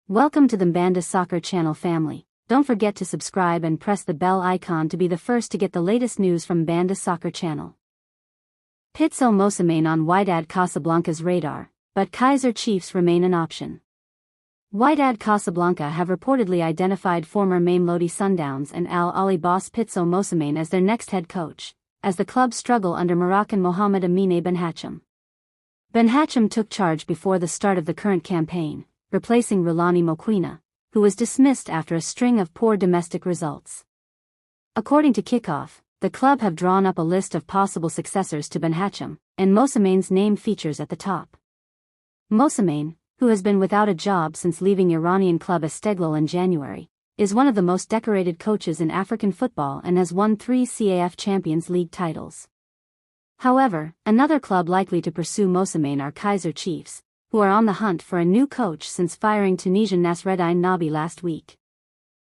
Welcome to the Mbanda Soccer Channel family. Don't forget to subscribe and press the bell icon to be the first to get the latest news from Mbanda Soccer Channel. Pitso Mosimane on Wydad Casablanca's radar, but Kaizer Chiefs remain an option. Wydad Casablanca have reportedly identified former Mamelodi Sundowns and Al Ahly boss Pitso Mosimane as their next head coach, as the club struggle under Moroccan Mohamed Amine Benhacham. Benhacham took charge before the start of the current campaign, replacing Rulani Mokwena, who was dismissed after a string of poor domestic results. According to Kickoff, the club have drawn up a list of possible successors to Benhacham, and Mosimane's name features at the top. Mosimane, who has been without a job since leaving Iranian club Esteghlal in January, is one of the most decorated coaches in African football and has won 3 CAF Champions League titles. However, another club likely to pursue Mosimane are Kaizer Chiefs, who are on the hunt for a new coach since firing Tunisian Nasreddine Nabi last week.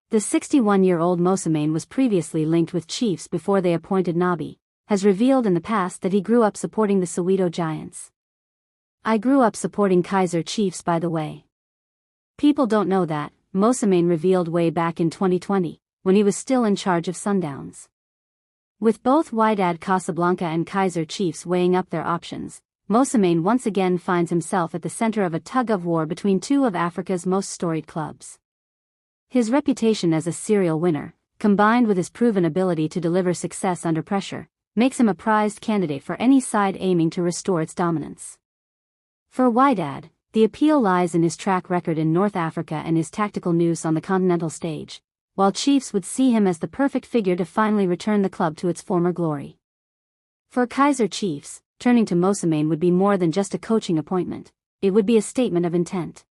The 61-year-old Mosimane was previously linked with Chiefs before they appointed Nabi, has revealed in the past that he grew up supporting the Soweto Giants. "I grew up supporting Kaizer Chiefs, by the way. People don't know that," Mosimane revealed way back in 2020, when he was still in charge of Sundowns. With both Wydad Casablanca and Kaizer Chiefs weighing up their options, Mosimane once again finds himself at the center of a tug-of-war between two of Africa's most storied clubs. His reputation as a serial winner, combined with his proven ability to deliver success under pressure, makes him a prized candidate for any side aiming to restore its dominance. For Wydad, the appeal lies in his track record in North Africa and his tactical nous on the continental stage, while Chiefs would see him as the perfect figure to finally return the club to its former glory. For Kaizer Chiefs, turning to Mosimane would be more than just a coaching appointment, it would be a statement of intent.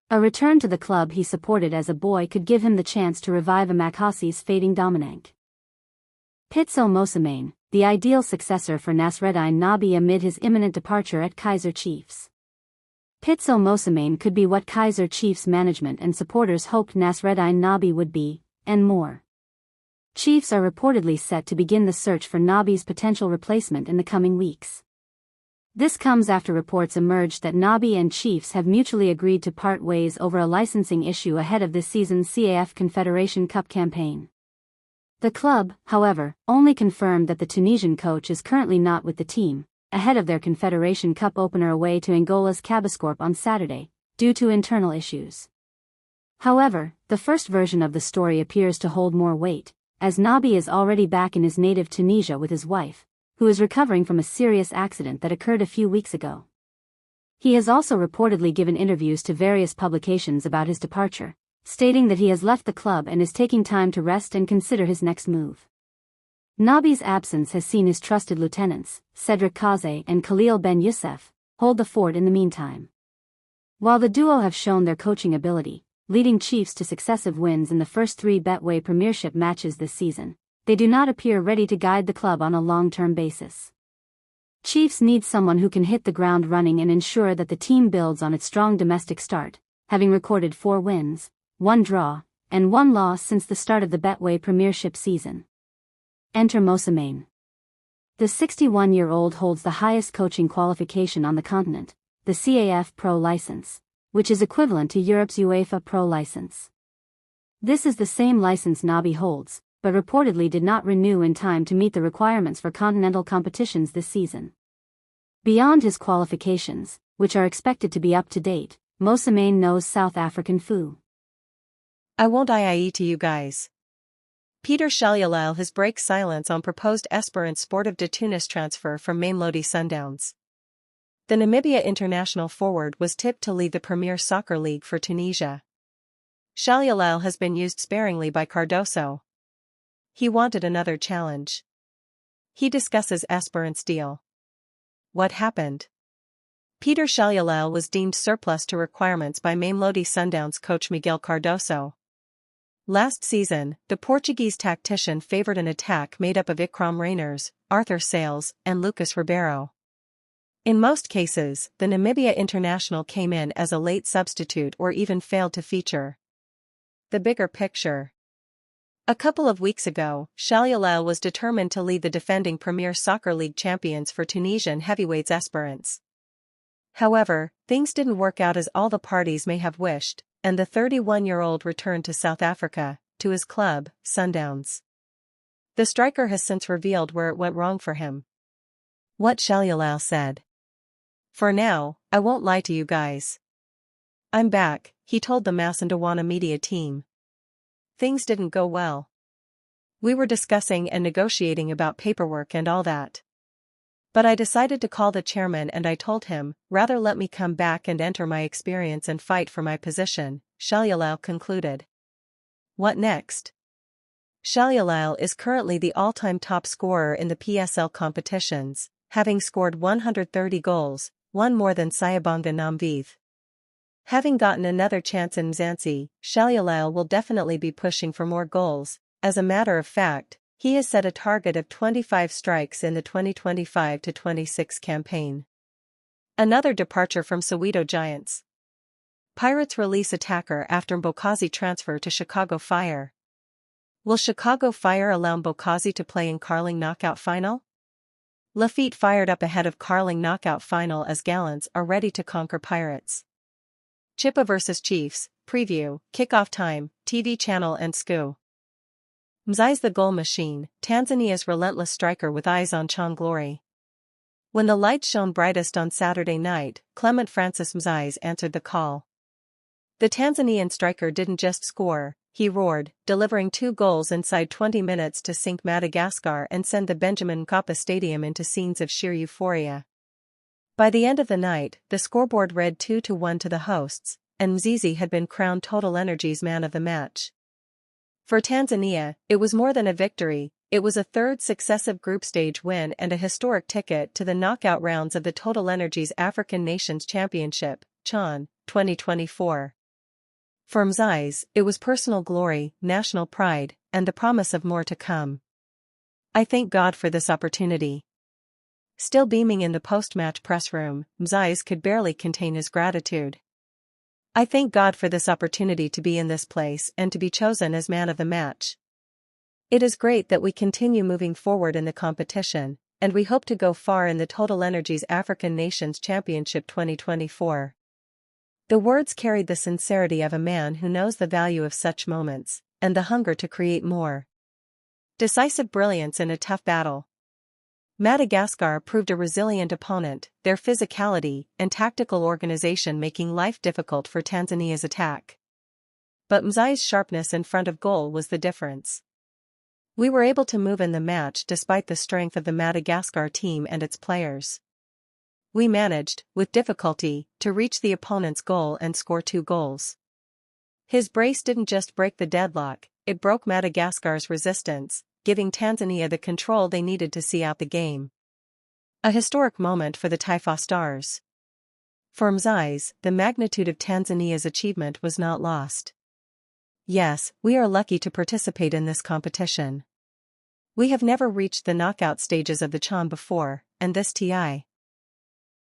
A return to the club he supported as a boy could give him the chance to revive Amakhosi's fading dominance. Pitso Mosimane, the ideal successor for Nasreddine Nabi amid his imminent departure at Kaizer Chiefs. Pitso Mosimane could be what Kaizer Chiefs management and supporters hoped Nasreddine Nabi would be, and more. Chiefs are reportedly set to begin the search for Nabi's potential replacement in the coming weeks. This comes after reports emerged that Nabi and Chiefs have mutually agreed to part ways over a licensing issue ahead of this season's CAF Confederation Cup campaign. The club, however, only confirmed that the Tunisian coach is currently not with the team, ahead of their Confederation Cup opener away to Angola's Cabascorp on Saturday, due to internal issues. However, the first version of the story appears to hold more weight, as Nabi is already back in his native Tunisia with his wife, who is recovering from a serious accident that occurred a few weeks ago. He has also reportedly given interviews to various publications about his departure, stating that he has left the club and is taking time to rest and consider his next move. Nabi's absence has seen his trusted lieutenants, Cedric Kaze and Khalil Ben Youssef, hold the fort in the meantime. While the duo have shown their coaching ability, leading Chiefs to successive wins in the first 3 Betway premiership matches this season, they do not appear ready to guide the club on a long-term basis. Chiefs need someone who can hit the ground running and ensure that the team builds on its strong domestic start, having recorded 4 wins, 1 draw, and 1 loss since the start of the Betway premiership season. Enter Mosimane. The 61-year-old holds the highest coaching qualification on the continent, the CAF Pro license, which is equivalent to Europe's UEFA Pro license. This is the same license Nabi holds, but reportedly did not renew in time to meet the requirements for continental competitions this season. Beyond his qualifications, which are expected to be up to date, Mosimane knows South African foo. I won't IE to you guys. Peter Shalyalal has break silence on proposed Esperance Sportive de Tunis transfer from Mamelodi Sundowns. The Namibia international forward was tipped to lead the Premier Soccer League for Tunisia. Shalyalal has been used sparingly by Cardoso. He wanted another challenge. He discusses Esperance deal. What happened? Peter Shalyalal was deemed surplus to requirements by Mamelodi Sundowns coach Miguel Cardoso. Last season, the Portuguese tactician favored an attack made up of Ikram Reyners, Arthur Sales, and Lucas Ribeiro. In most cases, the Namibia international came in as a late substitute or even failed to feature. The bigger picture. A couple of weeks ago, Shalyalal was determined to lead the defending Premier Soccer League champions for Tunisian heavyweights Esperance. However, things didn't work out as all the parties may have wished, and the 31-year-old returned to South Africa, to his club, Sundowns. The striker has since revealed where it went wrong for him. What Shalyalal said. "For now, I won't lie to you guys. I'm back," he told the Masandawana media team. "Things didn't go well. We were discussing and negotiating about paperwork and all that. But I decided to call the chairman and I told him, rather let me come back and enter my experience and fight for my position," Shalyalal concluded. What next? Shalyalal is currently the all-time top scorer in the PSL competitions, having scored 130 goals, one more than Sayabonga Namviv. Having gotten another chance in Mzansi, Shalyalal will definitely be pushing for more goals. As a matter of fact, he has set a target of 25 strikes in the 2025-26 campaign. Another departure from Soweto Giants. Pirates release attacker after Amakhosi transfer to Chicago Fire. Will Chicago Fire allow Amakhosi to play in Carling knockout final? Lafitte fired up ahead of Carling knockout final as Gallants are ready to conquer Pirates. Chippa vs Chiefs, preview, kickoff time, TV channel and SCU. Mzai's the goal machine, Tanzania's relentless striker with eyes on Chan glory. When the lights shone brightest on Saturday night, Clement Francis Mzai answered the call. The Tanzanian striker didn't just score, he roared, delivering 2 goals inside 20 minutes to sink Madagascar and send the Benjamin Mkapa Stadium into scenes of sheer euphoria. By the end of the night, the scoreboard read 2-1 to the hosts, and Mzizi had been crowned Total Energy's man of the match. For Tanzania, it was more than a victory, it was a third successive group stage win and a historic ticket to the knockout rounds of the Total Energy's African Nations Championship, CHAN, 2024. For Mzai, it was personal glory, national pride, and the promise of more to come. "I thank God for this opportunity." Still beaming in the post-match press room, Mzai could barely contain his gratitude. "I thank God for this opportunity to be in this place and to be chosen as man of the match. It is great that we continue moving forward in the competition, and we hope to go far in the Total Energy's African Nations Championship 2024. The words carried the sincerity of a man who knows the value of such moments, and the hunger to create more. Decisive brilliance in a tough battle. Madagascar proved a resilient opponent, their physicality and tactical organization making life difficult for Tanzania's attack. But Mzai's sharpness in front of goal was the difference. "We were able to move in the match despite the strength of the Madagascar team and its players. We managed, with difficulty, to reach the opponent's goal and score 2 goals. His brace didn't just break the deadlock, it broke Madagascar's resistance, giving Tanzania the control they needed to see out the game." A historic moment for the Taifa Stars. For Mzai, the magnitude of Tanzania's achievement was not lost. "Yes, we are lucky to participate in this competition. We have never reached the knockout stages of the CHAN before, and this TI